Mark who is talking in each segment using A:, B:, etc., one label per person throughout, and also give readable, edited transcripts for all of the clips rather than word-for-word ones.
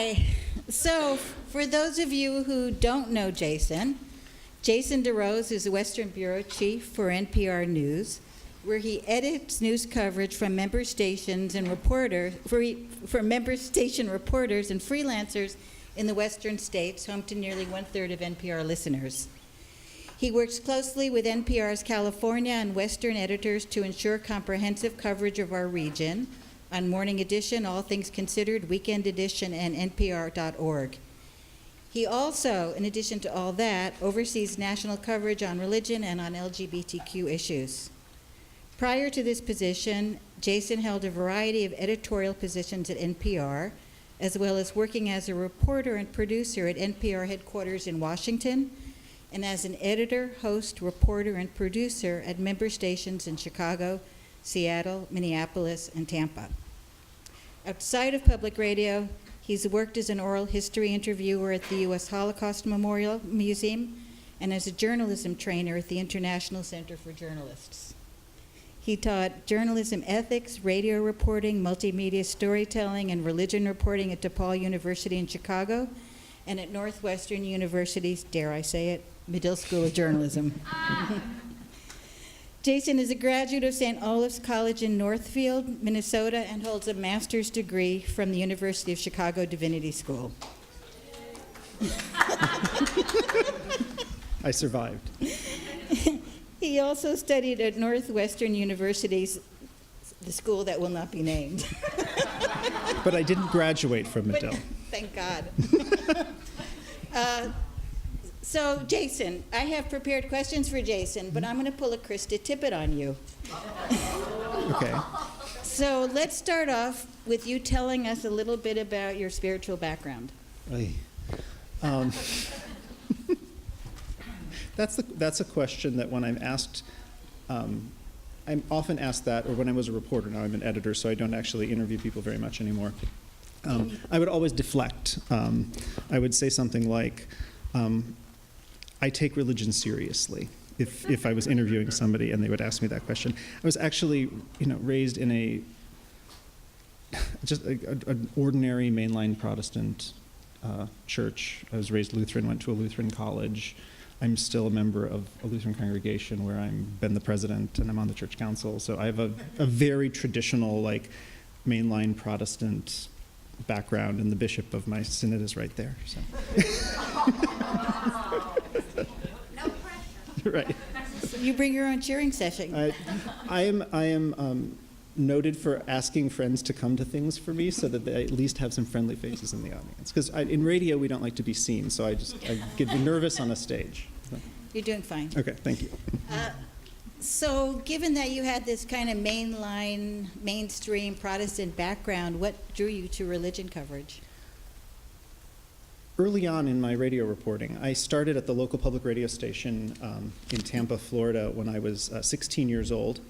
A: Hi. So, for those of you who don't know Jason DeRose is the Western Bureau Chief for NPR News, where he edits news coverage from member stations and for member station reporters and freelancers in the Western states, home to nearly 1/3 of NPR listeners. He works closely with NPR's California and Western editors to ensure comprehensive coverage of our region on Morning Edition, All Things Considered, Weekend Edition, and NPR.org. He also, in addition to all that, oversees national coverage on religion and on LGBTQ issues. Prior to this position, Jason held a variety of editorial positions at NPR, as well as working as a reporter and producer at NPR headquarters in Washington, and as an editor, host, reporter, and producer at member stations in Chicago, Seattle, Minneapolis, and Tampa. Outside of public radio, he's worked as an oral history interviewer at the U.S. Holocaust Memorial Museum and as a journalism trainer at the International Center for Journalists. He taught journalism ethics, radio reporting, multimedia storytelling, and religion reporting at DePaul University in Chicago and at Northwestern University's, dare I say it, Medill School of Journalism. Jason is a graduate of St. Olave's College in Northfield, Minnesota, and holds a master's degree from the University of Chicago Divinity School.
B: I survived.
A: He also studied at Northwestern University's, the school that will not be named.
B: But I didn't graduate from Medill.
A: Thank God. So, Jason, I have prepared questions for Jason, but I'm going to pull a Krista Tippett on you.
B: Okay.
A: So let's start off with you telling us a little bit about your spiritual background.
B: That's a question that when I'm asked, I'm often asked that, or when I was a reporter. Now I'm an editor, so I don't actually interview people very much anymore. I would always deflect. I would say something like, I take religion seriously. If I was interviewing somebody and they would ask me that question, I was actually, raised in an ordinary mainline Protestant church. I was raised Lutheran, went to a Lutheran college. I'm still a member of a Lutheran congregation where I've been the president and I'm on the church council. So I have a very traditional, mainline Protestant background, and the bishop of my synod is right there. So.
A: No pressure.
B: Right.
A: So you bring your own cheering session.
B: I am noted for asking friends to come to things for me so that they at least have some friendly faces in the audience. Because in radio, we don't like to be seen, so I get nervous on a stage.
A: You're doing fine.
B: Okay, thank you.
A: So given that you had this kind of mainline, mainstream Protestant background, what drew you to religion coverage?
B: Early on in my radio reporting, I started at the local public radio station in Tampa, Florida, when I was 16 years old.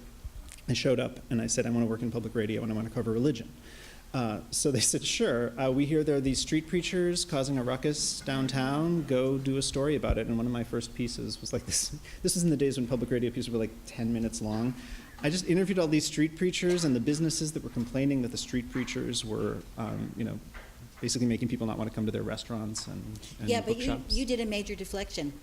B: I showed up and I said, I want to work in public radio and I want to cover religion. So they said, sure, we hear there are these street preachers causing a ruckus downtown, go do a story about it. And one of my first pieces was like this. This was in the days when public radio pieces were 10 minutes long. I just interviewed all these street preachers and the businesses that were complaining that the street preachers were, basically making people not want to come to their restaurants and
A: yeah,
B: bookshops.
A: But you did a major deflection.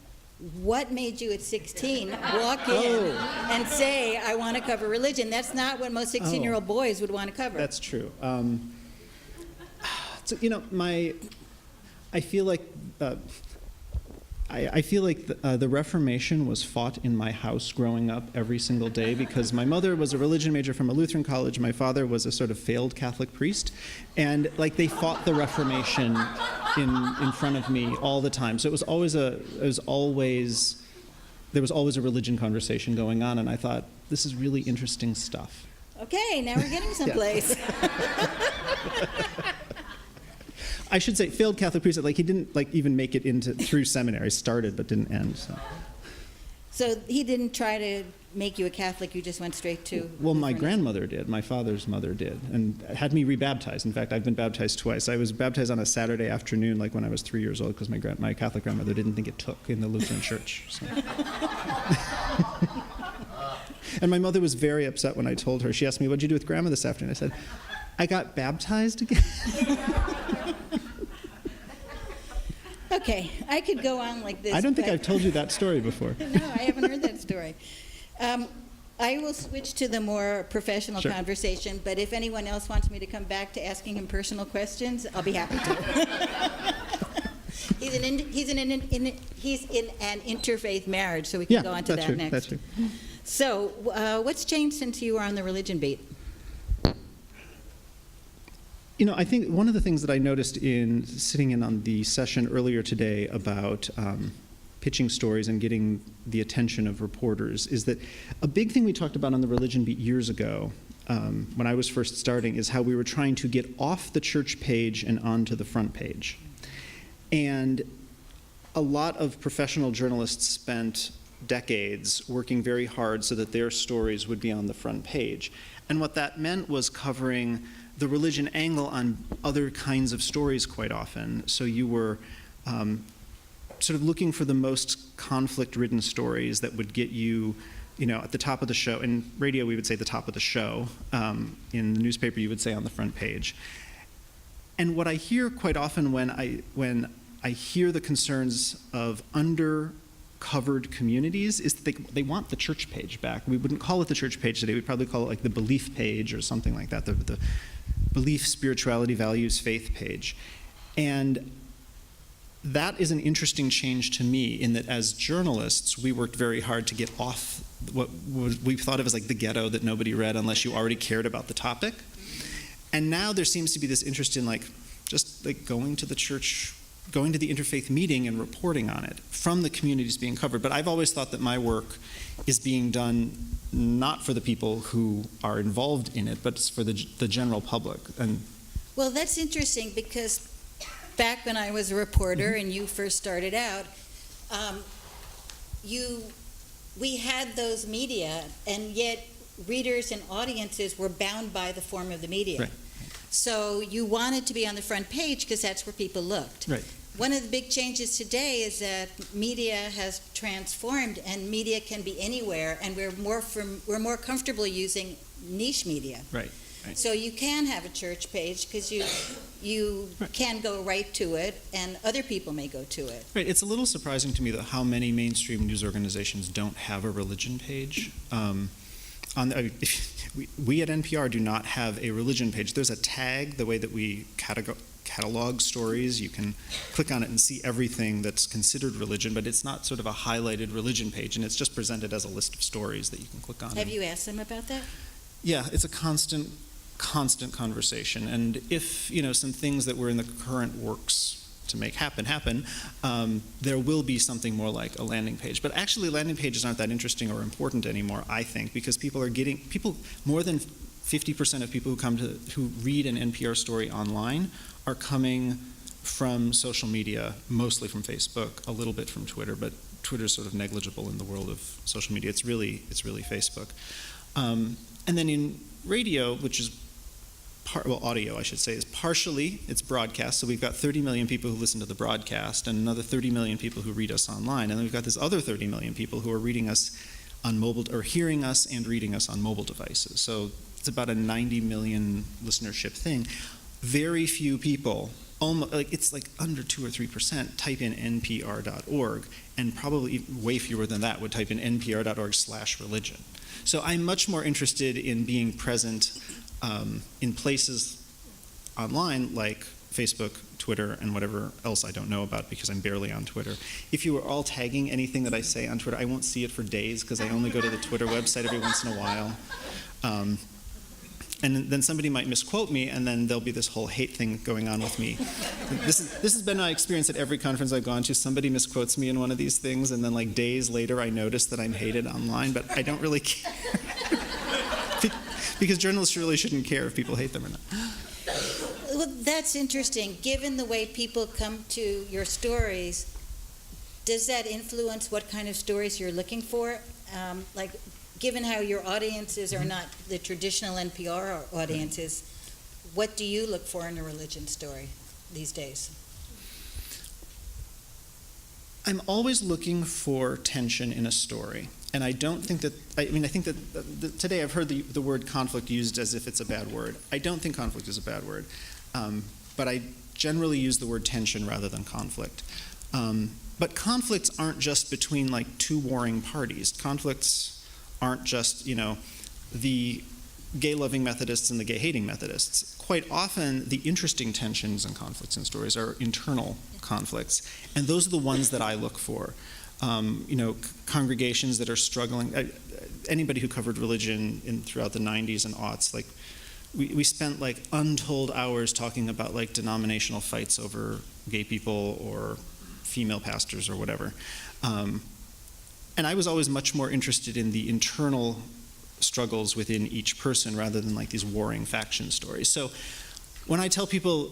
A: What made you at 16 walk in and say, I want to cover religion? That's not what most 16-year-old boys would want to cover.
B: That's true. So, I feel like the Reformation was fought in my house growing up every single day because my mother was a religion major from a Lutheran college. My father was a sort of failed Catholic priest. And they fought the Reformation in front of me all the time. So there was always a religion conversation going on. And I thought, this is really interesting stuff.
A: Okay, now we're getting someplace.
B: I should say, failed Catholic priest. He didn't even make it through seminary. Started but didn't end.
A: So he didn't try to make you a Catholic. You just went straight to.
B: Well, my grandmother did. My father's mother did, and had me rebaptized. In fact, I've been baptized twice. I was baptized on a Saturday afternoon, when I was 3 years old, because my Catholic grandmother didn't think it took in the Lutheran church. So. And my mother was very upset when I told her. She asked me, "What'd you do with Grandma this afternoon?" I said, "I got baptized again."
A: Okay, I could go on like this.
B: I don't think
A: but-
B: I've told you that story before.
A: No, I haven't heard that story. I will switch to the more professional
B: Sure.
A: conversation, but if anyone else wants me to come back to asking him personal questions, I'll be happy to. He's in an interfaith marriage, so we can
B: Yeah,
A: go on to
B: that's
A: that
B: true.
A: next.
B: That's true.
A: So, what's changed since you were on the religion beat?
B: You know, I think one of the things that I noticed in sitting in on the session earlier today about pitching stories and getting the attention of reporters is that a big thing we talked about on the religion beat years ago when I was first starting is how we were trying to get off the church page and onto the front page. And a lot of professional journalists spent decades working very hard so that their stories would be on the front page. And what that meant was covering the religion angle on other kinds of stories quite often. So you were sort of looking for the most conflict-ridden stories that would get you, you know, at the top of the show. In radio, we would say the top of the show. In the newspaper, you would say on the front page. And what I hear quite often when I hear the concerns of undercovered communities is that they want the church page back. We wouldn't call it the church page today. We'd probably call it like the belief page or something like that, the belief, spirituality, values, faith page. And that is an interesting change to me in that as journalists, we worked very hard to get off what we thought of as like the ghetto that nobody read unless you already cared about the topic. And now there seems to be this interest in like just like going to the church, going to the interfaith meeting and reporting on it from the communities being covered. But I've always thought that my work is being done not for the people who are involved in it, but it's for the general public. And
A: Well, that's interesting because back when I was a reporter and you first started out, we had those media, and yet readers and audiences were bound by the form of the media.
B: Right.
A: So you wanted to be on the front page because that's where people looked.
B: Right.
A: One of the big changes today is that media has transformed, and media can be anywhere, and we're more comfortable using niche media.
B: Right. Right.
A: So you can have a church page because you can go right to it, and other people may go to it.
B: Right. It's a little surprising to me that how many mainstream news organizations don't have a religion page. We at NPR do not have a religion page. There's a tag, the way that we catalog stories. You can click on it and see everything that's considered religion, but it's not sort of a highlighted religion page, and it's just presented as a list of stories that you can click on.
A: Have you asked them about that?
B: Yeah, it's a constant conversation. And if, you know, some things that were in the current works to make happen, there will be something more like a landing page. But actually, landing pages aren't that interesting or important anymore, I think, because more than 50% of people who read an NPR story online are coming from social media, mostly from Facebook, a little bit from Twitter, but Twitter's sort of negligible in the world of social media. It's really Facebook. And then in radio, which is audio, I should say, is partially it's broadcast. So we've got 30 million people who listen to the broadcast, and another 30 million people who read us online, and then we've got this other 30 million people who are reading us on mobile, or hearing us and reading us on mobile devices. So it's about a 90 million listenership thing. Very few people, it's like under 2 or 3%, type in npr.org, and probably way fewer than that would type in npr.org/religion. So I'm much more interested in being present in places online like Facebook, Twitter, and whatever else I don't know about because I'm barely on Twitter. If you were all tagging anything that I say on Twitter, I won't see it for days because I only go to the Twitter website every once in a while. And then somebody might misquote me, and then there'll be this whole hate thing going on with me. This has been my experience at every conference I've gone to. Somebody misquotes me in one of these things, and then like days later I notice that I'm hated online, but I don't really care. Because journalists really shouldn't care if people hate them or not.
A: Well, that's interesting. Given the way people come to your stories, does that influence what kind of stories you're looking for? Given how your audiences are not the traditional NPR audiences, what do you look for in a religion story these days?
B: I'm always looking for tension in a story. And I don't think that, I think that today I've heard the word conflict used as if it's a bad word. I don't think conflict is a bad word. But I generally use the word tension rather than conflict. But conflicts aren't just between like two warring parties. Conflicts aren't just, the gay-loving Methodists and the gay-hating Methodists. Quite often, the interesting tensions and conflicts in stories are internal conflicts, and those are the ones that I look for. Congregations that are struggling. Anybody who covered religion throughout the 90s and aughts, like we spent like untold hours talking about like denominational fights over gay people or female pastors or whatever. And I was always much more interested in the internal struggles within each person rather than like these warring faction stories. So when I tell people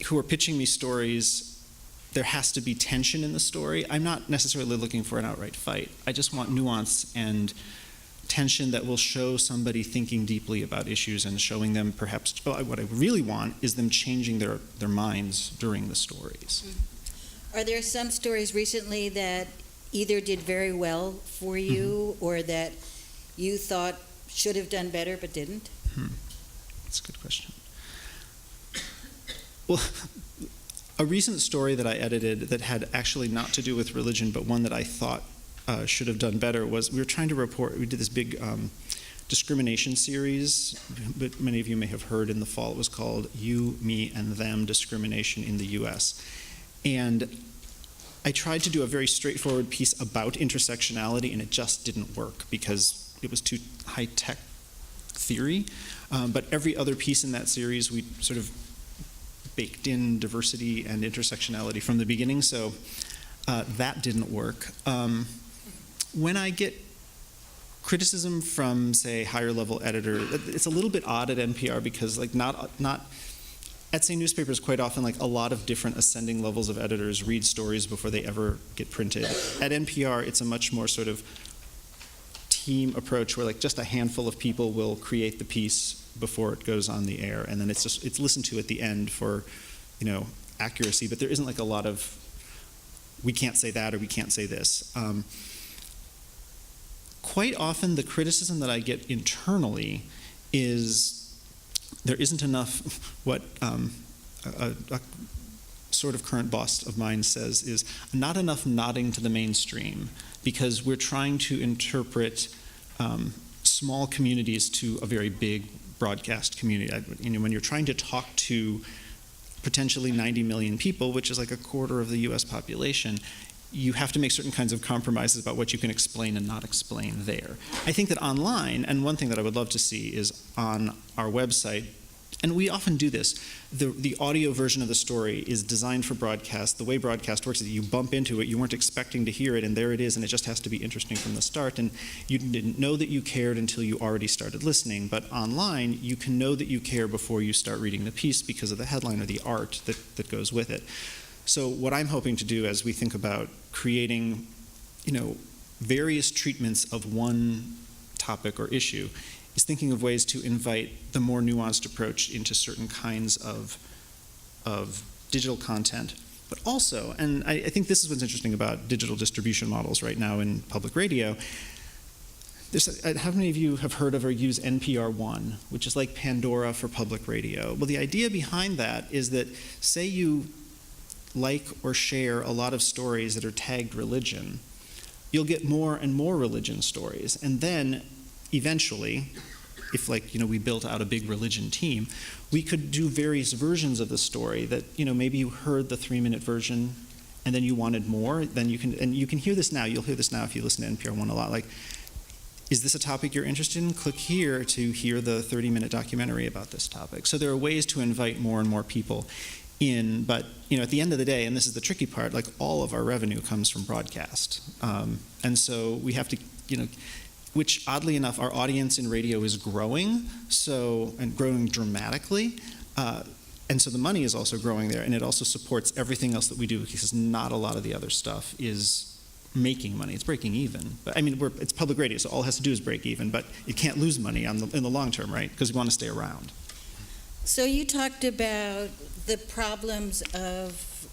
B: who are pitching me stories, there has to be tension in the story, I'm not necessarily looking for an outright fight. I just want nuance and tension that will show somebody thinking deeply about issues and showing them perhaps, what I really want is them changing their minds during the stories.
A: Are there some stories recently that either did very well for you or that you thought should have done better but didn't?
B: That's a good question. Well, a recent story that I edited that had actually not to do with religion, but one that I thought should have done better was we did this big discrimination series, but many of you may have heard in the fall. It was called You, Me, and Them, Discrimination in the U.S. And I tried to do a very straightforward piece about intersectionality, and it just didn't work because it was too high-tech theory. But every other piece in that series, we sort of baked in diversity and intersectionality from the beginning, so that didn't work. When I get criticism from, say, higher-level editor, it's a little bit odd at NPR because, like, not at say newspapers, quite often, like a lot of different ascending levels of editors read stories before they ever get printed. At NPR, it's a much more sort of team approach where like just a handful of people will create the piece before it goes on the air, and then it's listened to at the end for, accuracy. But there isn't like a lot of we can't say that or we can't say this. Quite often, the criticism that I get internally is there isn't enough, what a sort of current boss of mine says is not enough nodding to the mainstream, because we're trying to interpret small communities to a very big broadcast community. When you're trying to talk to potentially 90 million people, which is like a quarter of the US population, you have to make certain kinds of compromises about what you can explain and not explain there. I think that online, and one thing that I would love to see is on our website, and we often do this, the audio version of the story is designed for broadcast. The way broadcast works is you bump into it, you weren't expecting to hear it, and there it is, and it just has to be interesting from the start, and you didn't know that you cared until you already started listening. But online, you can know that you care before you start reading the piece because of the headline or the art that goes with it. So what I'm hoping to do as we think about creating, various treatments of one topic or issue is thinking of ways to invite the more nuanced approach into certain kinds of digital content. But also, and I think this is what's interesting about digital distribution models right now in public radio, how many of you have heard of or use NPR One, which is like Pandora for public radio? Well, the idea behind that is that, say you like or share a lot of stories that are tagged religion, you'll get more and more religion stories. And then eventually, if we built out a big religion team, we could do various versions of the story that, maybe you heard the 3-minute version and then you wanted more, then you can hear this now. You'll hear this now if you listen to NPR One a lot. Like, is this a topic you're interested in? Click here to hear the 30-minute documentary about this topic. So there are ways to invite more and more people in, but at the end of the day, and this is the tricky part, like all of our revenue comes from broadcast, and so we have to, which oddly enough, our audience in radio is growing, and growing dramatically, and so the money is also growing there, and it also supports everything else that we do because not a lot of the other stuff is making money. It's breaking even, but it's public radio, so all it has to do is break even, but it can't lose money in the long term, right? Because we want to stay around.
A: So you talked about the problems of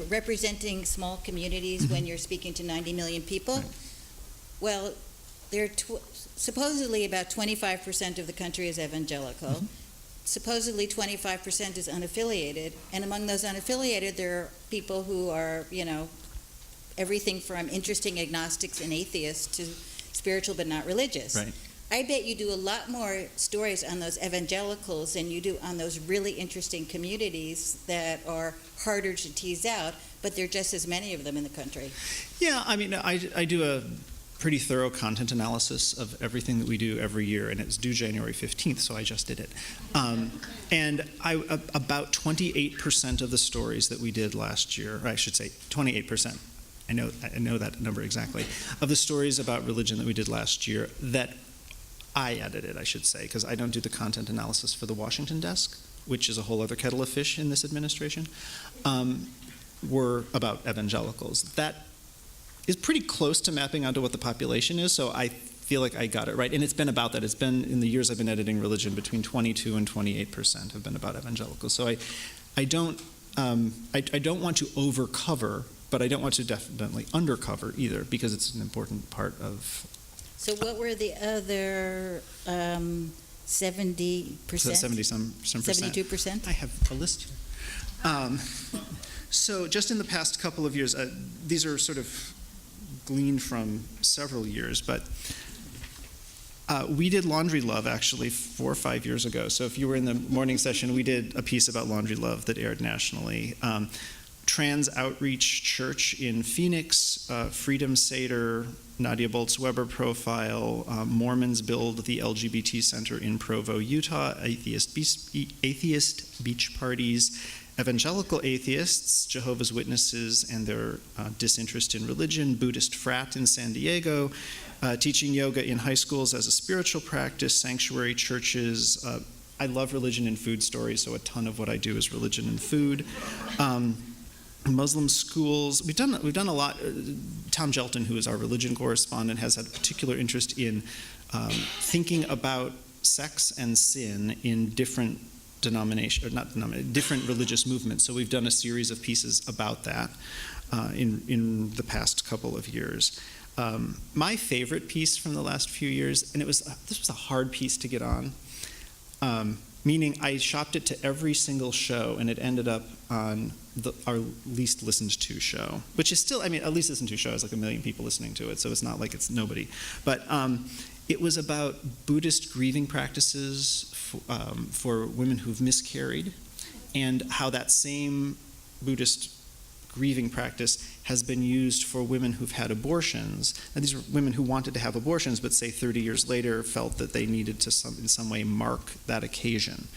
A: representing small communities when you're speaking to 90 million people.
B: Right.
A: Well, supposedly about 25% of the country is evangelical. supposedly 25% is unaffiliated, and among those unaffiliated, there are people who are, everything from interesting agnostics and atheists to spiritual but not religious.
B: Right.
A: I bet you do a lot more stories on those evangelicals than you do on those really interesting communities that are harder to tease out, but there are just as many of them in the country.
B: Yeah, I mean, I do a pretty thorough content analysis of everything that we do every year, and it's due January 15th, so I just did it. And about 28% of the stories that we did last year, or I should say 28%, I know that number exactly, of the stories about religion that we did last year that I edited, I should say, because I don't do the content analysis for the Washington desk, which is a whole other kettle of fish in this administration, were about evangelicals. That is pretty close to mapping onto what the population is, so I feel like I got it right. And it's been about that. It's been, in the years I've been editing religion, between 22 and 28% have been about evangelicals. So I don't want to overcover, but I don't want to definitely undercover either, because it's an important part of.
A: So what were the other 70%?
B: 70-some percent.
A: 72%?
B: I have a list here. So just in the past couple of years, these are sort of gleaned from several years, but we did Laundry Love actually 4 or 5 years ago. So if you were in the morning session, we did a piece about Laundry Love that aired nationally. Trans Outreach Church in Phoenix, Freedom Seder, Nadia Boltz-Weber profile, Mormons build the LGBT Center in Provo, Utah, atheist beach parties, evangelical atheists, Jehovah's Witnesses and their disinterest in religion, Buddhist frat in San Diego, teaching yoga in high schools as a spiritual practice, sanctuary churches. I love religion and food stories, so a ton of what I do is religion and food. Muslim schools. We've done a lot. Tom Gelton, who is our religion correspondent, has had a particular interest in thinking about sex and sin in different different religious movements. So we've done a series of pieces about that in the past couple of years. My favorite piece from the last few years, and this was a hard piece to get on, meaning I shopped it to every single show, and it ended up on our least listened to show, which is still, our least listened to show has like 1 million people listening to it, so it's not like it's nobody. But it was about Buddhist grieving practices for women who've miscarried, and how that same Buddhist grieving practice has been used for women who've had abortions. And these are women who wanted to have abortions, but say 30 years later felt that they needed to in some way mark that occasion.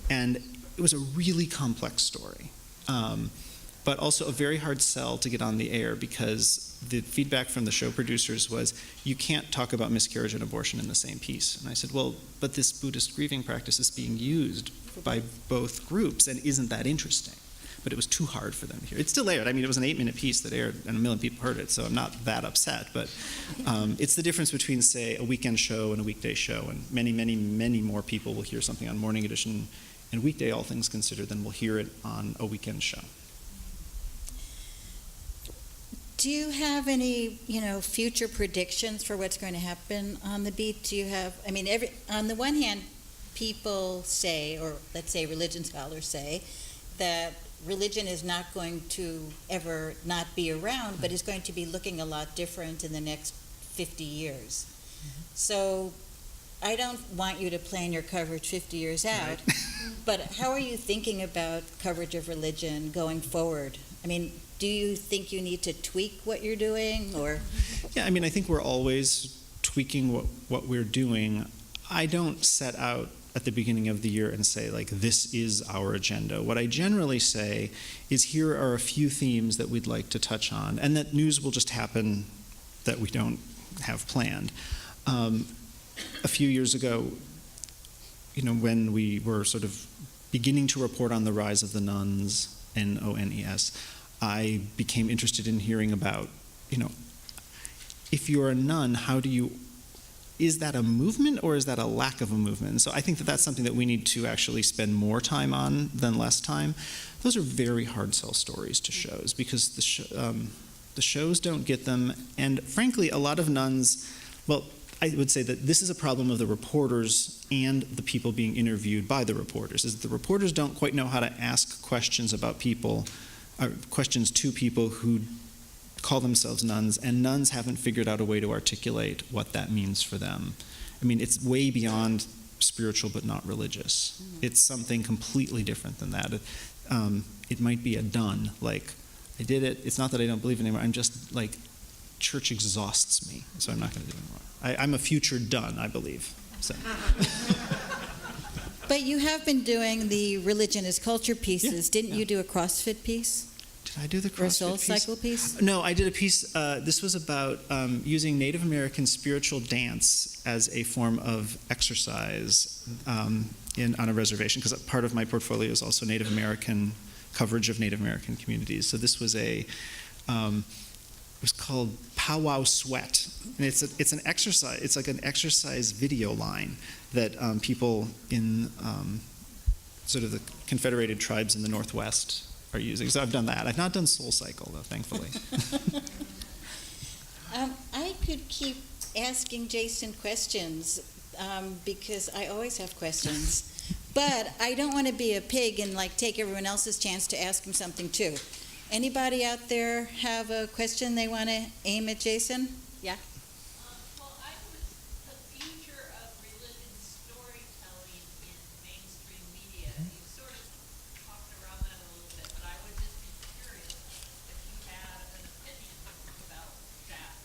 B: And it was a really complex story, but also a very hard sell to get on the air, because the feedback from the show producers was, you can't talk about miscarriage and abortion in the same piece. And I said, well, but this Buddhist grieving practice is being used by both groups, and isn't that interesting? But it was too hard for them to hear. It still aired. It was an 8-minute piece that aired, and 1 million people heard it, so I'm not that upset. But it's the difference between, say, a weekend show and a weekday show, and many, many, many more people will hear something on Morning Edition and weekday, all things considered, than will hear it on a weekend show.
A: Do you have any, future predictions for what's going to happen on the beat? Do you have, on the one hand, people say, or let's say religion scholars say, that religion is not going to ever not be around, but is going to be looking a lot different in the next 50 years. Mm-hmm. So I don't want you to plan your coverage 50 years out, right. But how are you thinking about coverage of religion going forward? Do you think you need to tweak what you're doing, or?
B: Yeah, I think we're always tweaking what we're doing. I don't set out at the beginning of the year and say, this is our agenda. What I generally say is, here are a few themes that we'd like to touch on, and that news will just happen that we don't have planned. A few years ago, when we were sort of beginning to report on the rise of the nuns, N-O-N-E-S, I became interested in hearing about, if you're a nun, is that a movement, or is that a lack of a movement? And so I think that that's something that we need to actually spend more time on than less time. Those are very hard sell stories to shows, because the shows don't get them. And frankly, a lot of nuns, I would say that this is a problem of the reporters and the people being interviewed by the reporters, is that the reporters don't quite know how to ask questions about people, questions to people who call themselves nuns, and nuns haven't figured out a way to articulate what that means for them. I mean, it's way beyond spiritual but not religious. It's something completely different than that. It might be a done, like, I did it, it's not that I don't believe anymore, I'm just like, church exhausts me, so I'm not going to do it anymore. I'm a future done, I believe. So.
A: But you have been doing the religion as culture pieces.
B: Yeah,
A: Didn't you do a CrossFit piece?
B: Did I do the CrossFit
A: Or a Soul
B: piece?
A: Cycle piece?
B: No, I did a piece, this was about using Native American spiritual dance as a form of exercise on a reservation, because part of my portfolio is also Native American coverage of Native American communities. So this was it was called Powwow Sweat, and it's an exercise. It's like an exercise video line that people in sort of the confederated tribes in the Northwest are using. So I've done that. I've not done Soul Cycle though, thankfully.
A: I could keep asking Jason questions because I always have questions, but I don't want to be a pig and like take everyone else's chance to ask him something too. Anybody out there have a question they want to aim at Jason? Yeah?
C: Well, I was the future of religion storytelling in mainstream media. You sort of talked around that a little bit, but I would just be curious if you had an opinion about that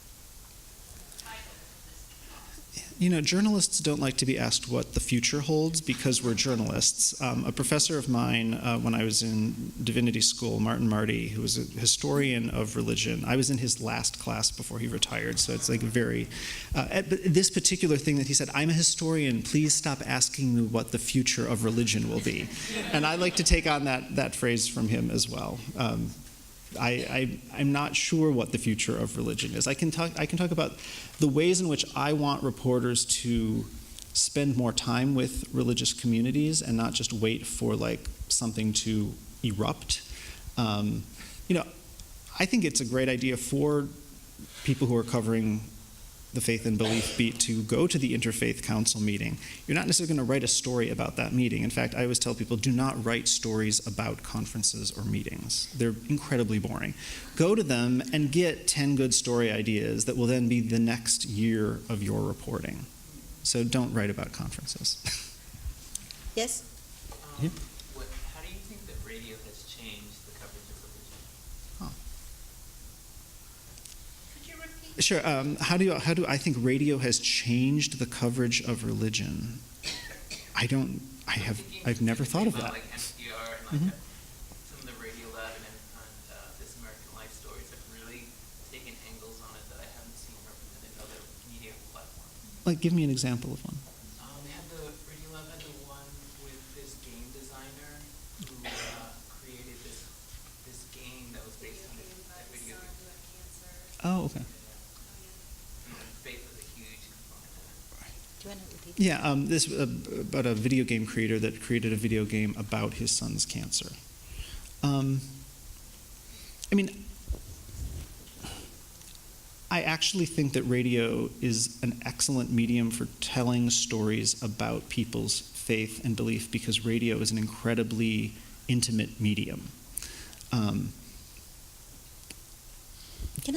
C: title of this talk.
B: You know, journalists don't like to be asked what the future holds because we're journalists. A professor of mine when I was in divinity school, Martin Marty, who was a historian of religion, I was in his last class before he retired, so it's like very, but this particular thing that he said, I'm a historian, please stop asking me what the future of religion will be. And I like to take on that phrase from him as well. I'm not sure what the future of religion is. I can talk about the ways in which I want reporters to spend more time with religious communities and not just wait for like something to erupt. You know, I think it's a great idea for people who are covering the faith and belief beat to go to the Interfaith Council meeting. You're not necessarily going to write a story about that meeting. In fact, I always tell people, do not write stories about conferences or meetings. They're incredibly boring. Go to them and get 10 good story ideas that will then be the next year of your reporting. So don't write about conferences.
A: Yes?
B: Yeah.
D: How do you think that radio has changed the coverage of religion?
C: Could you repeat?
B: Sure. How do I think radio has changed the coverage of religion? I've never thought of that.
D: Like NPR and like some of the Radio Lab and This American Life stories have really taken angles on it that I haven't seen represented in other media platforms.
B: Like, give me an example of one.
D: We had the Radio Lab had the one with this game designer who created this game that was based on that video game.
B: Oh, okay.
D: Faith was a huge component in it.
A: Do you want to repeat?
B: Yeah, this about a video game creator that created a video game about his son's cancer. I mean, I actually think that radio is an excellent medium for telling stories about people's faith and belief because radio is an incredibly intimate medium.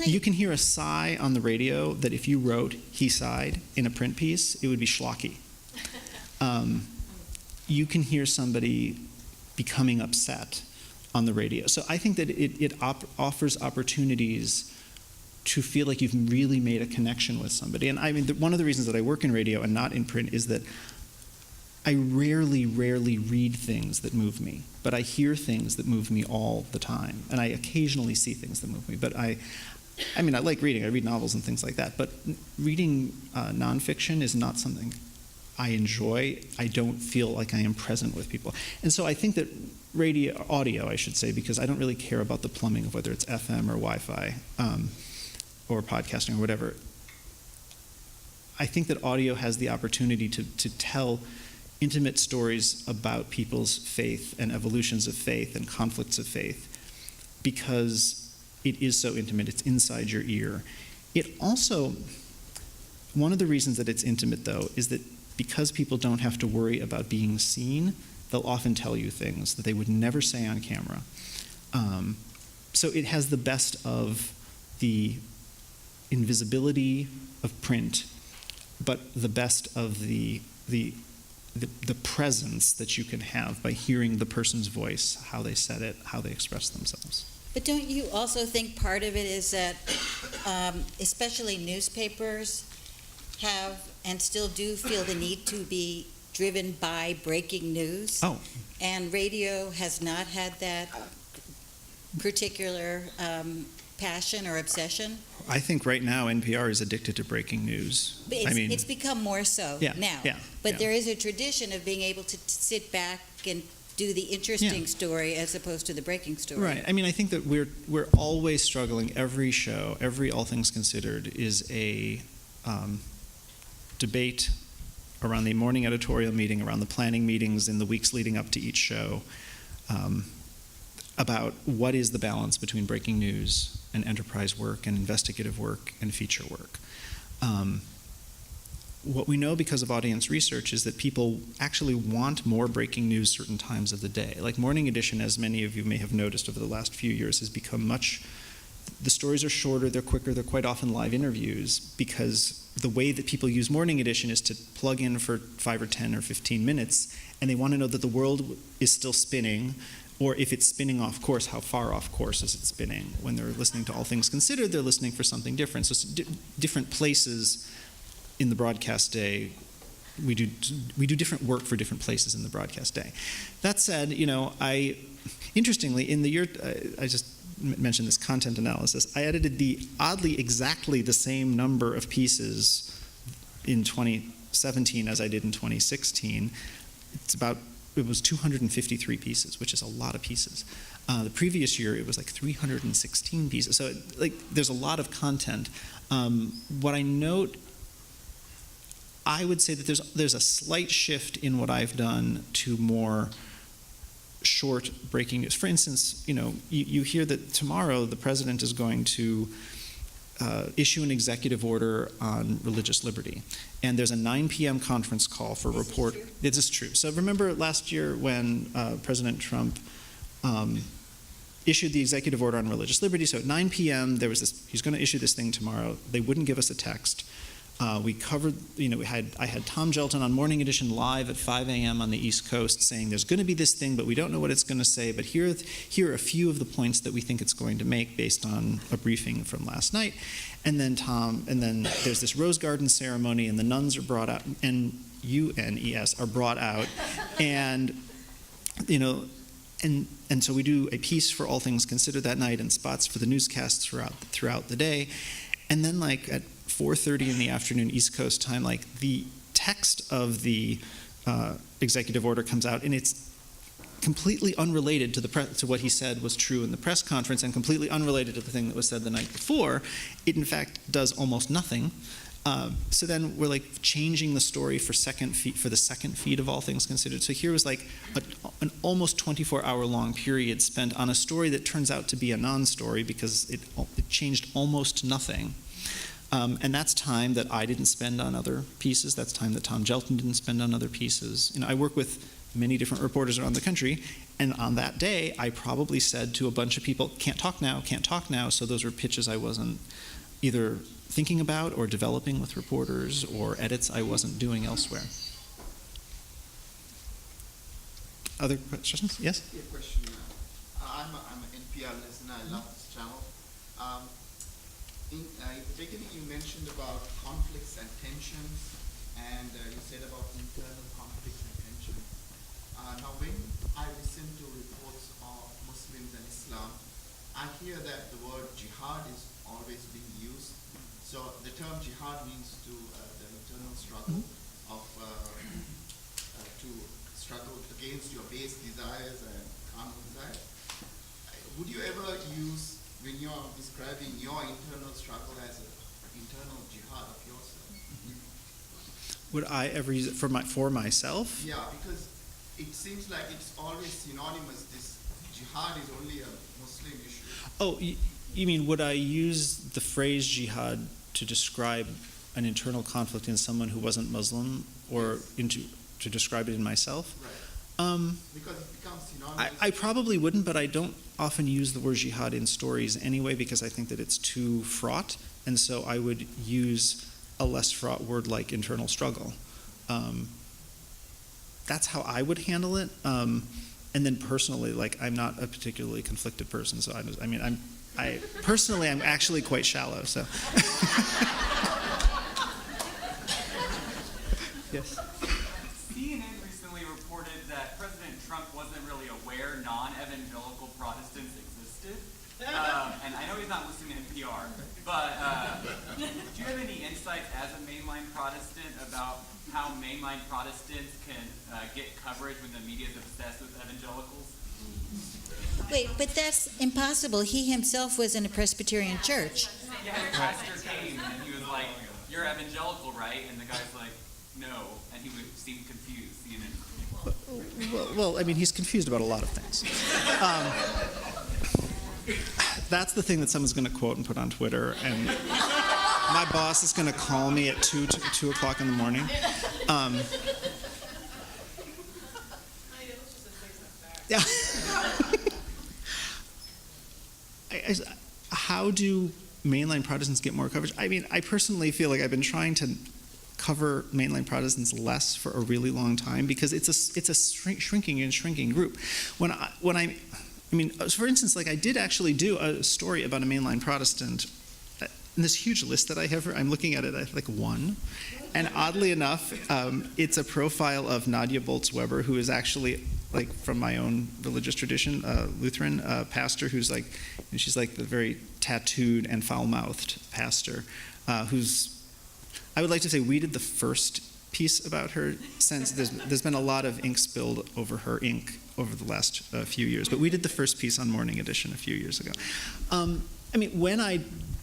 B: You can hear a sigh on the radio that if you wrote "he sighed" in a print piece, it would be schlocky. You can hear somebody becoming upset on the radio. So I think that it offers opportunities to feel like you've really made a connection with somebody. And I mean, one of the reasons that I work in radio and not in print is that I rarely read things that move me, but I hear things that move me all the time. And I occasionally see things that move me. But I mean, I like reading. I read novels and things like that. But reading nonfiction is not something I enjoy. I don't feel like I am present with people. And so I think that audio, I should say, because I don't really care about the plumbing of whether it's FM or Wi-Fi or podcasting or whatever. I think that audio has the opportunity to tell intimate stories about people's faith and evolutions of faith and conflicts of faith because it is so intimate. It's inside your ear. It also, One of the reasons that it's intimate, though, is that because people don't have to worry about being seen, they'll often tell you things that they would never say on camera. So it has the best of the invisibility of print, but the best of the presence that you can have by hearing the person's voice, how they said it, how they express themselves.
A: But don't you also think part of it is that, especially newspapers have and still do feel the need to be driven by breaking news?
B: Oh,
A: And radio has not had that particular passion or obsession?
B: I think right now NPR is addicted to breaking news.
A: But it's become more so now. But there is a tradition of being able to sit back and do the interesting story as opposed to the breaking story.
B: Right. I mean, I think that we're always struggling. Every show, every All Things Considered, is a debate around the morning editorial meeting, around the planning meetings in the weeks leading up to each show, about what is the balance between breaking news and enterprise work and investigative work and feature work. What we know because of audience research is that people actually want more breaking news certain times of the day. Like Morning Edition, as many of you may have noticed over the last few years, has become the stories are shorter, they're quicker, they're quite often live interviews, because the way that people use Morning Edition is to plug in for 5 or 10 or 15 minutes, and they want to know that the world is still spinning, or if it's spinning off course, how far off course is it spinning? When they're listening to All Things Considered, they're listening for something different. So different places in the broadcast day, we do different work for different places in the broadcast day. That said, interestingly, in the year, I just mentioned this content analysis, I edited exactly the same number of pieces in 2017 as I did in 2016. It was 253 pieces, which is a lot of pieces. The previous year, it was like 316 pieces. So, there's a lot of content. What I note, I would say that there's a slight shift in what I've done to more short breaking news. For instance, you hear that tomorrow the president is going to issue an executive order on religious liberty. And there's a 9 p.m. conference call for report. This is true. So remember last year when President Trump issued the executive order on religious liberty. So at 9 p.m. he's going to issue this thing tomorrow. They wouldn't give us a text. We covered, I had Tom Gelton on Morning Edition live at 5 a.m. on the East Coast saying there's going to be this thing, but we don't know what it's going to say, but here are a few of the points that we think it's going to make based on a briefing from last night. And then there's this Rose Garden ceremony, and the nuns are brought out, N-U-N-E-S, are brought out, and, and so we do a piece for All Things Considered that night and spots for the newscasts throughout the day. And then at 4:30 in the afternoon East Coast time, the text of the executive order comes out, and it's completely unrelated to what he said was true in the press conference, and completely unrelated to the thing that was said the night before. It in fact does almost nothing. So then we're changing the story for the second feed of All Things Considered. So here was an almost 24-hour long period spent on a story that turns out to be a non-story because it changed almost nothing. And that's time that I didn't spend on other pieces. That's time that Tom Gelton didn't spend on other pieces. I work with many different reporters around the country, and on that day, I probably said to a bunch of people, can't talk now, so those were pitches I wasn't either thinking about or developing with reporters, or edits I wasn't doing elsewhere. Other questions? Yes?
E: A question. I'm an NPR listener. I love this channel. In the beginning, you mentioned about conflicts and tensions, and you said about internal conflicts and tensions. Now, when I listen to reports of Muslims and Islam, I hear that the word jihad is always being used. So the term jihad means the internal struggle of to struggle against your base desires and carnal desires. Would you ever use, when you're describing your internal struggle, as an internal jihad of yourself?
B: Would I ever use it for myself?
E: Yeah, because it seems like it's always synonymous. This jihad is only a Muslim issue.
B: Oh, you mean would I use the phrase jihad to describe an internal conflict in someone who wasn't Muslim, or to describe it in myself.
E: Right. Because it becomes synonymous.
B: I probably wouldn't, but I don't often use the word jihad in stories anyway because I think that it's too fraught, and so I would use a less fraught word like internal struggle. That's how I would handle it. And then personally, like, I'm not a particularly conflicted person, so I personally, I'm actually quite shallow, so. Yes.
F: CNN recently reported that President Trump wasn't really aware non-evangelical Protestants existed. And I know he's not listening to NPR, but do you have any insights as a mainline Protestant about how mainline Protestants can get coverage when the media is obsessed with evangelicals?
A: Wait, but that's impossible. He himself was in a Presbyterian church.
F: Yeah, the pastor came and he was like, "You're evangelical, right?" And the guy's like, "No," and he would seem confused.
B: Well, I mean, he's confused about a lot of things. That's the thing that someone's going to quote and put on Twitter, and my boss is going to call me at 2 o'clock in the morning. Yeah. How do mainline Protestants get more coverage? I mean, I personally feel like I've been trying to cover mainline Protestants less for a really long time because it's a shrinking group. I mean, for instance, like I did actually do a story about a mainline Protestant. In this huge list that I have, I'm looking at it, I have like one. And oddly enough, it's a profile of Nadia Boltz-Weber, who is actually like from my own religious tradition, Lutheran pastor, who's like, and she's like the very tattooed and foul-mouthed pastor, who's, I would like to say we did the first piece about her since there's been a lot of ink spilled over her ink over the last few years, but we did the first piece on Morning Edition a few years ago. I mean, when I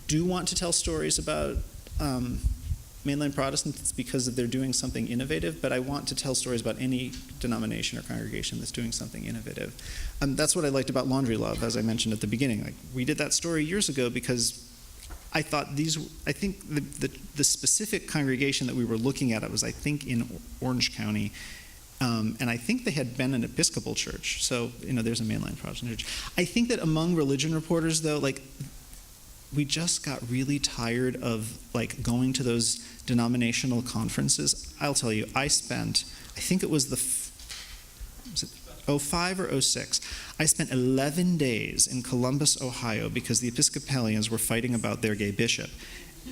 B: do want to tell stories about mainline Protestants, it's because they're doing something innovative, but I want to tell stories about any denomination or congregation that's doing something innovative. That's what I liked about Laundry Love, as I mentioned at the beginning. Like, we did that story years ago because I thought I think the specific congregation that we were looking at, it was, I think, in Orange County, and I think they had been an Episcopal church, so, there's a mainline Protestant church. I think that among religion reporters, though, like, we just got really tired of, like, going to those denominational conferences. I'll tell you, I think it was was it 05 or 06, I spent 11 days in Columbus, Ohio, because the Episcopalians were fighting about their gay bishop.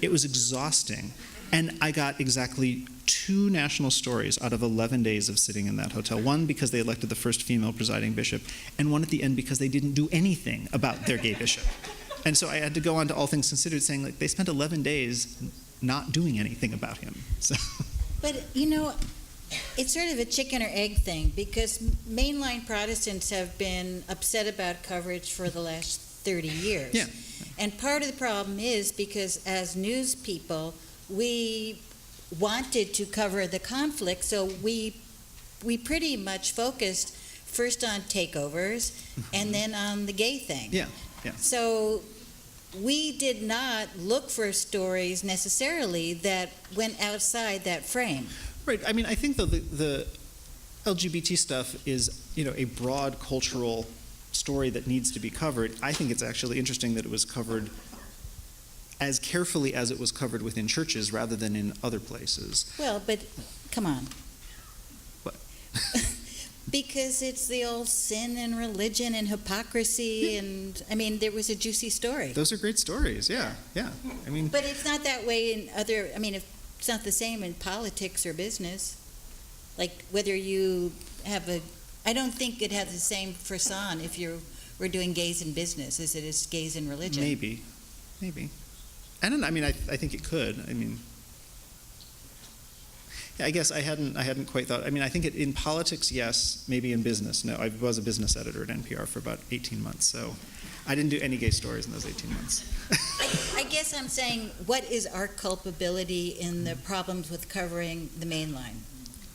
B: It was exhausting. And I got exactly 2 national stories out of 11 days of sitting in that hotel. One because they elected the first female presiding bishop, and one at the end because they didn't do anything about their gay bishop. And so I had to go on to All Things Considered saying, like, they spent 11 days not doing anything about him. So.
A: But, it's sort of a chicken or egg thing, because mainline Protestants have been upset about coverage for the last 30 years.
B: Yeah.
A: And part of the problem is because as news people, we wanted to cover the conflict, so we pretty much focused first on takeovers and then on the gay thing.
B: Yeah, yeah.
A: So we did not look for stories necessarily that went outside that frame.
B: Right. I mean, I think the LGBT stuff is, a broad cultural story that needs to be covered. I think it's actually interesting that it was covered as carefully as it was covered within churches rather than in other places.
A: Well, but come on.
B: What?
A: Because it's the old sin and religion and hypocrisy, and I mean, there was a juicy story.
B: Those are great stories. Yeah, yeah. I mean,
A: But it's not that way in other. I mean, it's not the same in politics or business. Like whether you have I don't think it has the same frisson if we're doing gays in business as it is gays in religion.
B: maybe. And I mean, I think it could. I mean, yeah, I guess I hadn't quite thought. I mean, I think in politics, yes. Maybe in business, no. I was a business editor at NPR for about 18 months, so I didn't do any gay stories in those 18 months.
A: I guess I'm saying, what is our culpability in the problems with covering the main line?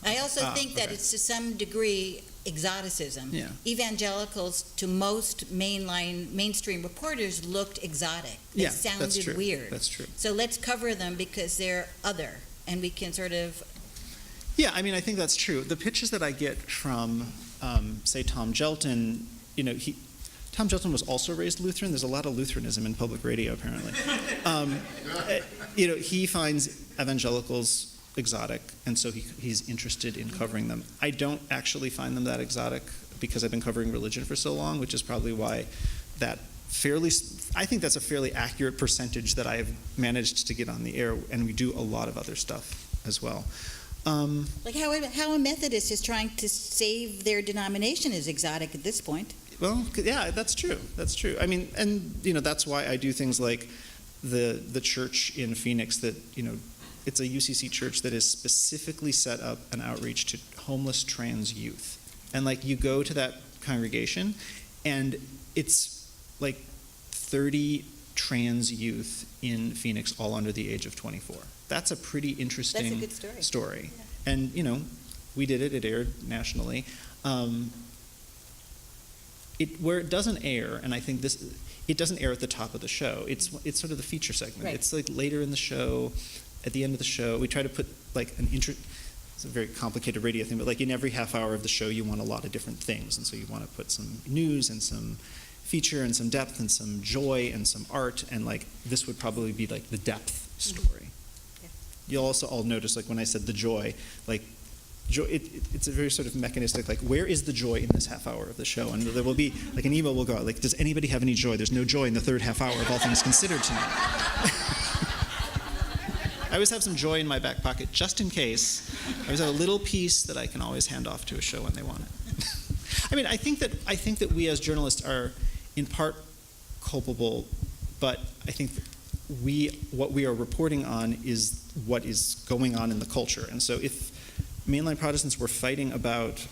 A: I also think that
B: okay.
A: it's to some degree exoticism.
B: Yeah.
A: Evangelicals, to most mainstream reporters, looked exotic. They
B: Yeah, that's
A: sounded
B: true.
A: weird.
B: That's true.
A: So let's cover them because they're other, and we can sort of,
B: Yeah, I mean, I think that's true. The pitches that I get from, say, Tom Gelton, Tom Gelton was also raised Lutheran. There's a lot of Lutheranism in public radio, apparently. He finds evangelicals exotic, and so he's interested in covering them. I don't actually find them that exotic because I've been covering religion for so long, which is probably why I think that's a fairly accurate percentage that I have managed to get on the air, and we do a lot of other stuff as well.
A: like how a Methodist is trying to save their denomination is exotic at this point.
B: Well, yeah, that's true. That's true. I mean, and that's why I do things like the church in Phoenix that it's a UCC church that is specifically set up an outreach to homeless trans youth, and like you go to that congregation, and it's like 30 trans youth in Phoenix, all under the age of 24. That's a pretty interesting
A: That's a good story.
B: Yeah. And we did it. It aired nationally. Where it doesn't air, and I think it doesn't air at the top of the show. It's sort of the feature segment.
A: Right.
B: It's like later in the show, at the end of the show. We try to put like it's a very complicated radio thing, but like in every half hour of the show, you want a lot of different things, and so you want to put some news and some feature and some depth and some joy and some art, and like this would probably be like the depth story.
A: Yeah.
B: You'll also all notice, like when I said the joy, like joy, it's a very sort of mechanistic, like where is the joy in this half hour of the show? And there will be like an email will go out, like, does anybody have any joy? There's no joy in the third half hour of All Things Considered tonight. I always have some joy in my back pocket just in case. I always have a little piece that I can always hand off to a show when they want it. I mean, I think that we as journalists are in part culpable, but I think what we are reporting on is what is going on in the culture. And so if mainline Protestants were fighting about,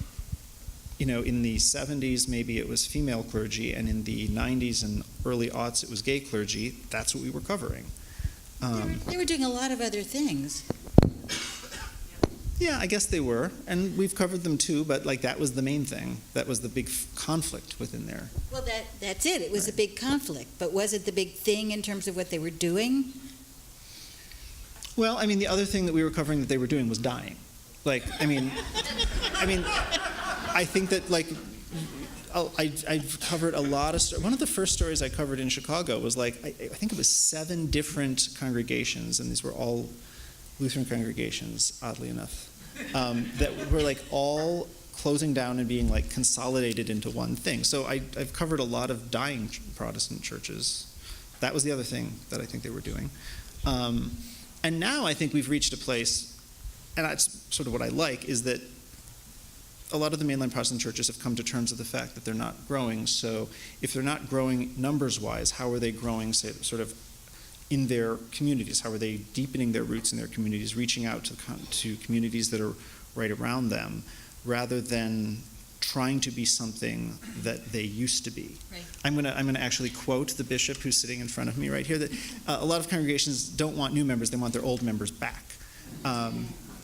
B: in the 70s maybe it was female clergy, and in the 90s and early aughts it was gay clergy, that's what we were covering.
A: They were doing a lot of other things.
B: Yeah, I guess they were, and we've covered them too, but like that was the main thing. That was the big conflict within there.
A: Well, that's it. It was
B: Right.
A: a big conflict, but was it the big thing in terms of what they were doing?
B: Well, I mean, the other thing that we were covering that they were doing was dying. Like, I think that like I've covered a lot of one of the first stories I covered in Chicago was like I think it was 7 different congregations, and these were all Lutheran congregations, oddly enough, that were like all closing down and being like consolidated into one thing. So I've covered a lot of dying Protestant churches. That was the other thing that I think they were doing. And now I think we've reached a place, and that's sort of what I like, is that a lot of the mainline Protestant churches have come to terms with the fact that they're not growing. So if they're not growing numbers-wise, how are they growing, say, sort of in their communities? How are they deepening their roots in their communities, reaching out to communities that are right around them, rather than trying to be something that they used to be?
A: Right.
B: I'm gonna actually quote the bishop who's sitting in front of me right here, that a lot of congregations don't want new members, they want their old members back.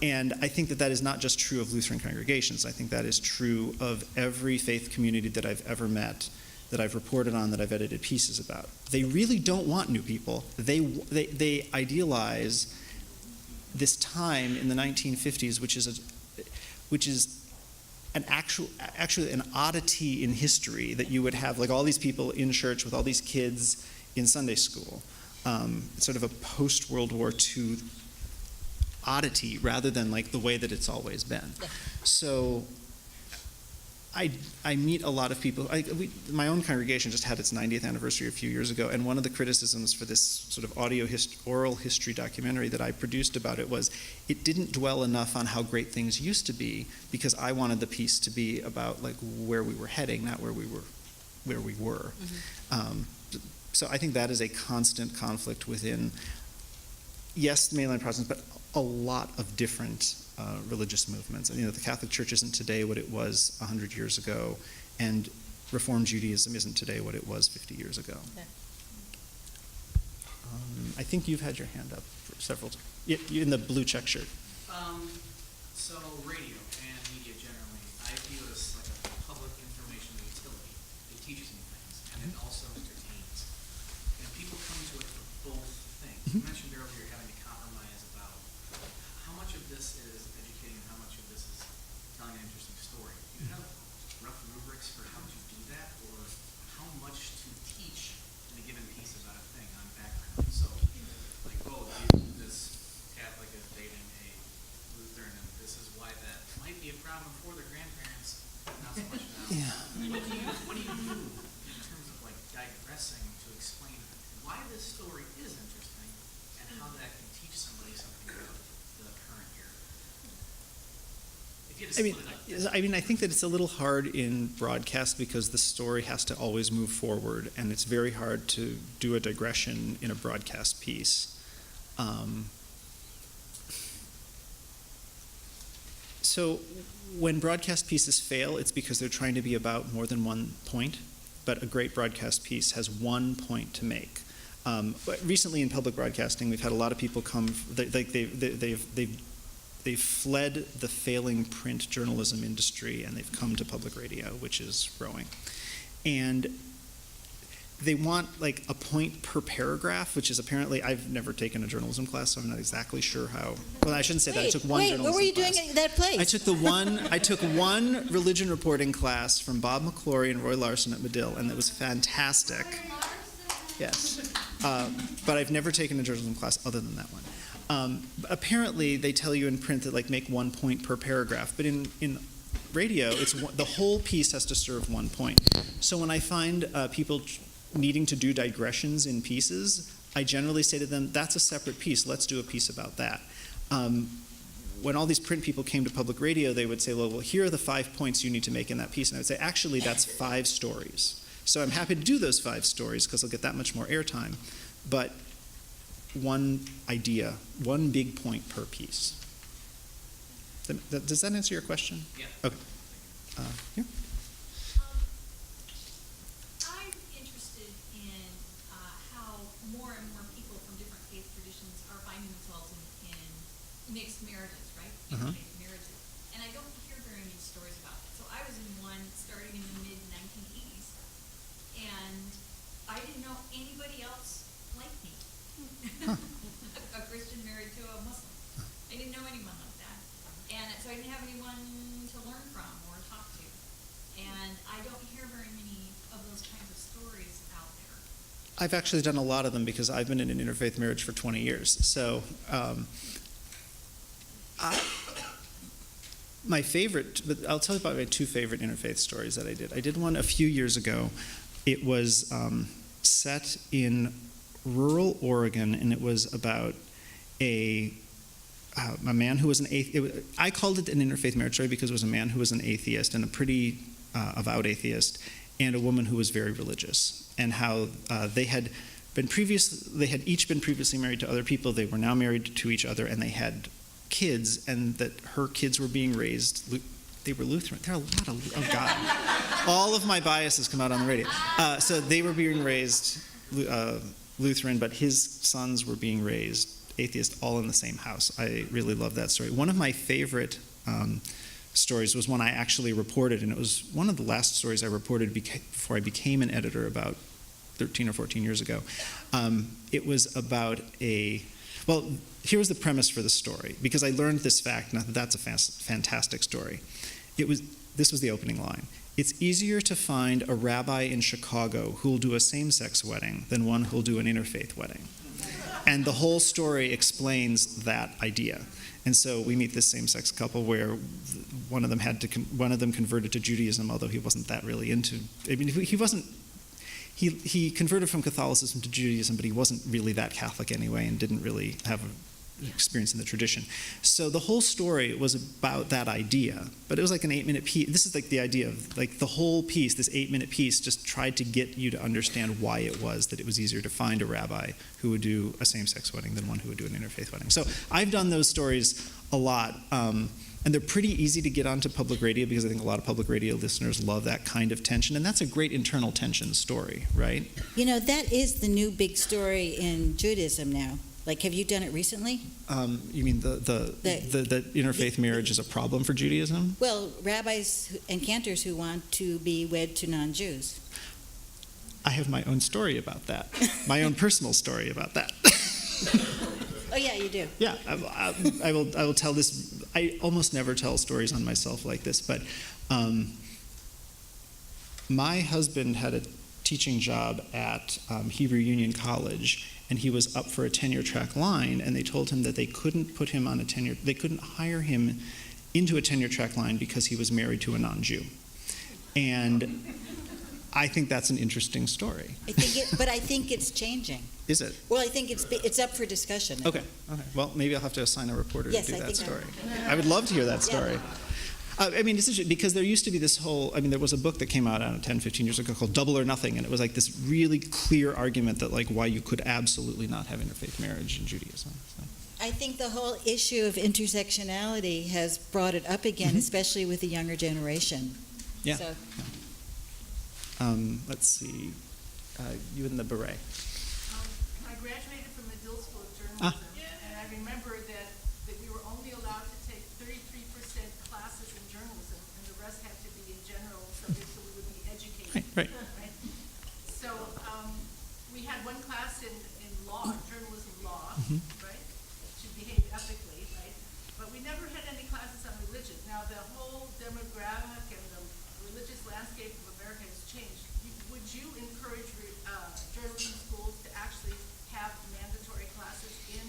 B: And I think that is not just true of Lutheran congregations. I think that is true of every faith community that I've ever met, that I've reported on, that I've edited pieces about. They really don't want new people. They idealize this time in the 1950s, which is actually an oddity in history, that you would have like all these people in church with all these kids in Sunday school. It's sort of a post-World War II oddity rather than like the way that it's always been.
A: Yeah.
B: So I meet a lot of people. My own congregation just had its 90th anniversary a few years ago, and one of the criticisms for this sort of oral history documentary that I produced about it was it didn't dwell enough on how great things used to be, because I wanted the piece to be about like where we were heading, not where we were. Mm-hmm. So I think that is a constant conflict within, yes, mainline Protestants, but a lot of different religious movements. The Catholic Church isn't today what it was 100 years ago, and Reform Judaism isn't today what it was 50 years ago.
A: Yeah.
B: I think you've had your hand up for several times. You in the blue check shirt.
G: So radio and media generally, I view as like a be a problem for the grandparents, not so much now.
B: Yeah.
G: What do you do in terms of like digressing to explain why this story is interesting and how that can teach somebody something about the current year? If you had to split it up.
B: I think that it's a little hard in broadcast because the story has to always move forward, and it's very hard to do a digression in a broadcast piece. So when broadcast pieces fail, it's because they're trying to be about more than one point, but a great broadcast piece has one point to make. But recently in public broadcasting, we've had a lot of people come, they've fled the failing print journalism industry, and they've come to public radio, which is growing. And they want like a point per paragraph, which is apparently, I've never taken a journalism class, so I'm not exactly sure how. Well, I shouldn't say that. I took one journalism
A: what were you
B: class.
A: doing at that place?
B: I took one religion reporting class from Bob McClory and Roy Larson at Medill, and it was fantastic. Yes. But I've never taken a journalism class other than that one. Apparently, they tell you in print that like make 1 point per paragraph, but in radio, it's the whole piece has to serve 1 point. So when I find people needing to do digressions in pieces, I generally say to them, that's a separate piece. Let's do a piece about that. When all these print people came to public radio, they would say, well, here are the 5 points you need to make in that piece. And I would say, actually, that's 5 stories. So I'm happy to do those 5 stories because I'll get that much more airtime. But one idea, one big point per piece. Does that answer your question?
G: Yeah.
B: Okay. Here.
C: I'm interested in how more and more people from different faith traditions are finding themselves in mixed marriages, right? Interfaith marriages. And I don't hear very many stories about it. So I was in one starting in the mid-1980s, and I didn't know anybody else like me. A Christian married to a Muslim. I didn't know anyone like that. And so I didn't have anyone to learn from or talk to. And I don't hear very many of those kinds of stories out there.
B: I've actually done a lot of them because I've been in an interfaith marriage for 20 years. So my favorite, but I'll tell you about my 2 favorite interfaith stories that I did. I did one a few years ago. It was set in rural Oregon, and it was about a man who was an atheist. I called it an interfaith marriage story because it was a man who was an atheist, and a pretty avowed atheist, and a woman who was very religious, and how they had each been previously married to other people. They were now married to each other, and they had kids, and that her kids were being raised. They were Lutheran. There are a lot of, oh God. All of my biases come out on the radio. So they were being raised Lutheran, but his sons were being raised atheist, all in the same house. I really love that story. One of my favorite stories was one I actually reported, and it was one of the last stories I reported before I became an editor about 13 or 14 years ago. It was about well, here was the premise for the story, because I learned this fact, now that's a fantastic story. This was the opening line. It's easier to find a rabbi in Chicago who'll do a same-sex wedding than one who'll do an interfaith wedding. And the whole story explains that idea. And so we meet this same-sex couple where one of them converted to Judaism, although he wasn't that really into. I mean, he converted from Catholicism to Judaism, but he wasn't really that Catholic anyway, and didn't really have an experience in the tradition. So the whole story was about that idea, but it was like an 8-minute piece. This is like the idea of like the whole piece, this 8-minute piece, just tried to get you to understand why it was that it was easier to find a rabbi who would do a same-sex wedding than one who would do an interfaith wedding. So I've done those stories a lot, and they're pretty easy to get onto public radio because I think a lot of public radio listeners love that kind of tension, and that's a great internal tension story, right?
A: You know, that is the new big story in Judaism now. Like, have you done it recently?
B: You mean the interfaith marriage is a problem for Judaism?
A: Well, rabbis and cantors who want to be wed to non-Jews.
B: I have my own story about that, my own personal story about that.
A: Oh, yeah, you do.
B: Yeah, I will tell this. I almost never tell stories on myself like this, but my husband had a teaching job at Hebrew Union College, and he was up for a tenure track line, and they told him that they couldn't put him on a tenure, they couldn't hire him into a tenure-track line because he was married to a non-Jew. And I think that's an interesting story.
A: But I think it's changing.
B: Is it?
A: Well, I think it's up for discussion now.
B: Okay. Well, maybe I'll have to assign a reporter
A: Yes,
B: to do
A: I
B: that
A: think
B: story. I would love to hear that story. I mean, it's interesting because there used to be this whole, there was a book that came out, I don't know, 10, 15 years ago called Double or Nothing, and it was like this really clear argument that like why you could absolutely not have interfaith marriage in Judaism. So.
A: I think the whole issue of intersectionality has brought it up again, especially with the younger generation.
B: Yeah.
A: So,
B: Let's see, you in the beret.
H: I graduated from Medill School of Journalism, and I remember that we were only allowed to take 33% classes in journalism, and the rest had to be in general subjects, so we would be educated.
B: Right.
H: So we had one class in law, journalism law, right, to behave ethically, right? But we never had any classes on religion. Now the whole demographic and the religious landscape of America has changed. Would you encourage journalism schools to actually have mandatory classes in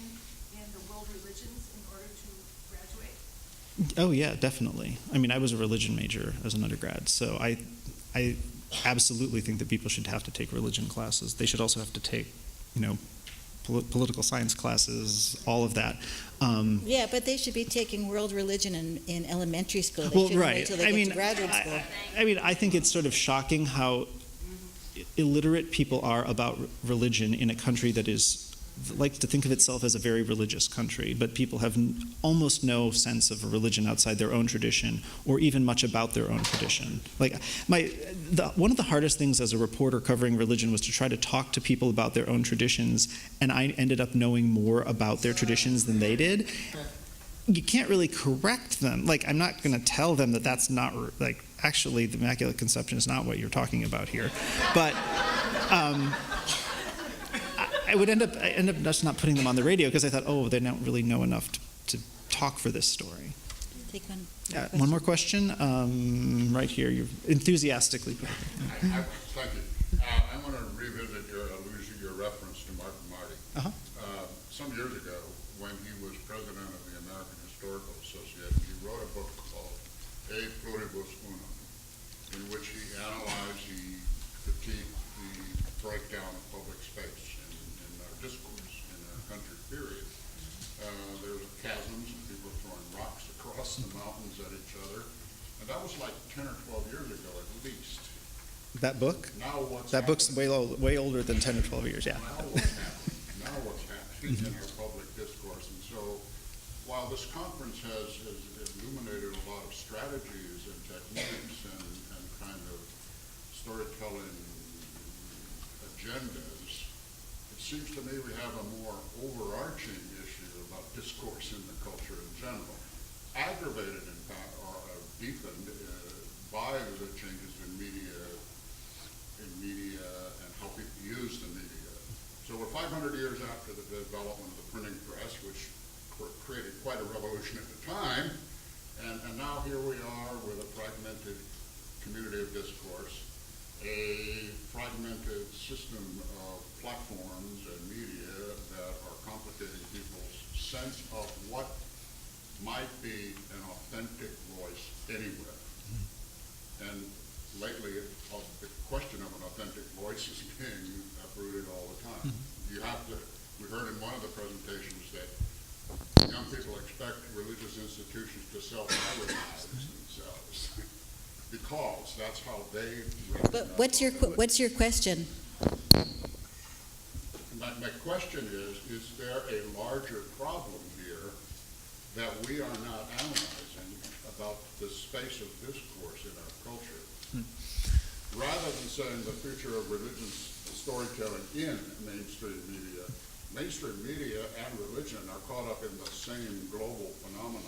H: the world religions in order to graduate?
B: Oh yeah, definitely. I mean, I was a religion major as an undergrad, so I absolutely think that people should have to take religion classes. They should also have to take, political science classes, all of that.
A: yeah, but they should be taking world religion in elementary school. They
B: Well,
A: shouldn't
B: right.
A: wait till they get to graduate school.
B: I think it's sort of shocking how illiterate people are about religion in a country that likes to think of itself as a very religious country, but people have almost no sense of a religion outside their own tradition, or even much about their own tradition. Like one of the hardest things as a reporter covering religion was to try to talk to people about their own traditions, and I ended up knowing more about their traditions than they did. You can't really correct them. Like, I'm not going to tell them that that's not, like, actually, the Immaculate Conception is not what you're talking about here. But I end up just not putting them on the radio because I thought, oh, they don't really know enough to talk for this story.
A: Take one.
B: One more question, right here. You're enthusiastically.
I: Thank you. I want to revisit your reference to Martin Marty.
B: Uh-huh.
I: Some years ago, when he was president of the American Historical Association, he wrote a book called A Pluribus Unum, in which he analyzed, he critiqued the breakdown of public space in our discourse in our country, period. There was chasms and people throwing rocks across the mountains at each other. And that was like 10 or 12 years ago at least.
B: That book?
I: Now what's
B: That book's
I: happening?
B: way older than 10 or 12 years, yeah.
I: Now what's happening in our public discourse. And so while this conference has illuminated a lot of strategies and techniques and kind of storytelling agendas, it seems to me we have a more overarching issue about discourse in the culture in general, aggravated in fact or deepened by the changes in media and how people use the media. So we're 500 years after the development of the printing press, which created quite a revolution at the time, and now here we are with a fragmented community of discourse, a fragmented system of platforms and media that are complicating people's sense of what might be an authentic voice anywhere. And lately, the question of an authentic voice is being uprooted all the time. We heard in one of the presentations that young people expect religious institutions to self-advertise themselves because that's how they
A: But what's your question?
I: My question is there a larger problem here that we are not analyzing about the space of discourse in our culture? Rather than saying the future of religious storytelling in mainstream media and religion are caught up in the same global phenomenon.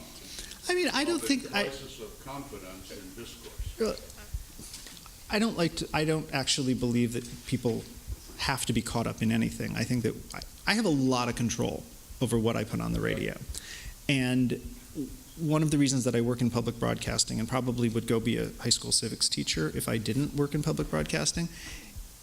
B: I mean, I don't think
I: crisis of confidence in discourse.
B: I don't actually believe that people have to be caught up in anything. I think that I have a lot of control over what I put on the radio. And one of the reasons that I work in public broadcasting and probably would go be a high school civics teacher if I didn't work in public broadcasting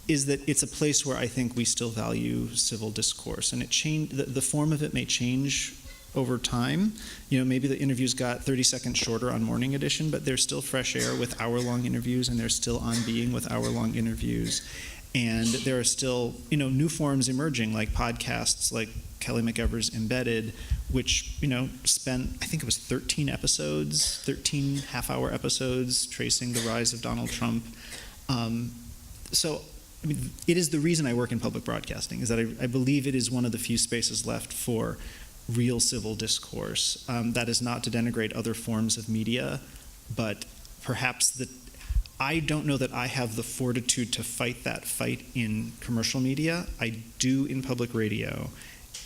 B: is that it's a place where I think we still value civil discourse. And the form of it may change over time. Maybe the interviews got 30 seconds shorter on morning edition, but there's still fresh air with hour-long interviews, and there's still On Being with hour-long interviews. And there are still, new forms emerging, like podcasts, like Kelly McEver's Embedded, which, spent, I think it was 13 half-hour episodes tracing the rise of Donald Trump. It is the reason I work in public broadcasting, is that I believe it is one of the few spaces left for real civil discourse. That is not to denigrate other forms of media, but perhaps I don't know that I have the fortitude to fight that fight in commercial media. I do in public radio,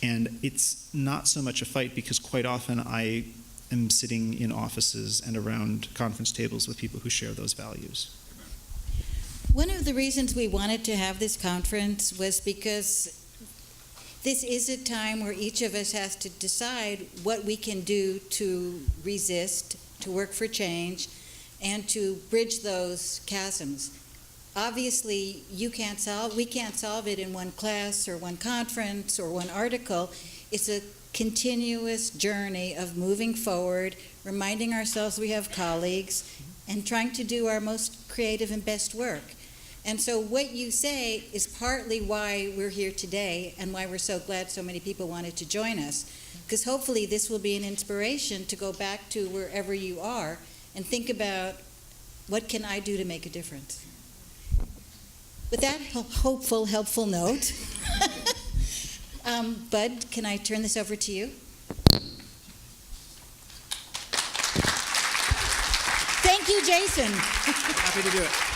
B: and it's not so much a fight because quite often I am sitting in offices and around conference tables with people who share those values.
A: One of the reasons we wanted to have this conference was because this is a time where each of us has to decide what we can do to resist, to work for change, and to bridge those chasms. Obviously, we can't solve it in one class or one conference or one article. It's a continuous journey of moving forward, reminding ourselves we have colleagues, and trying to do our most creative and best work. And so what you say is partly why we're here today and why we're so glad so many people wanted to join us, because hopefully this will be an inspiration to go back to wherever you are and think about, what can I do to make a difference? With that hopeful, helpful note, Bud, can I turn this over to you? Thank you, Jason.
B: Happy to do it.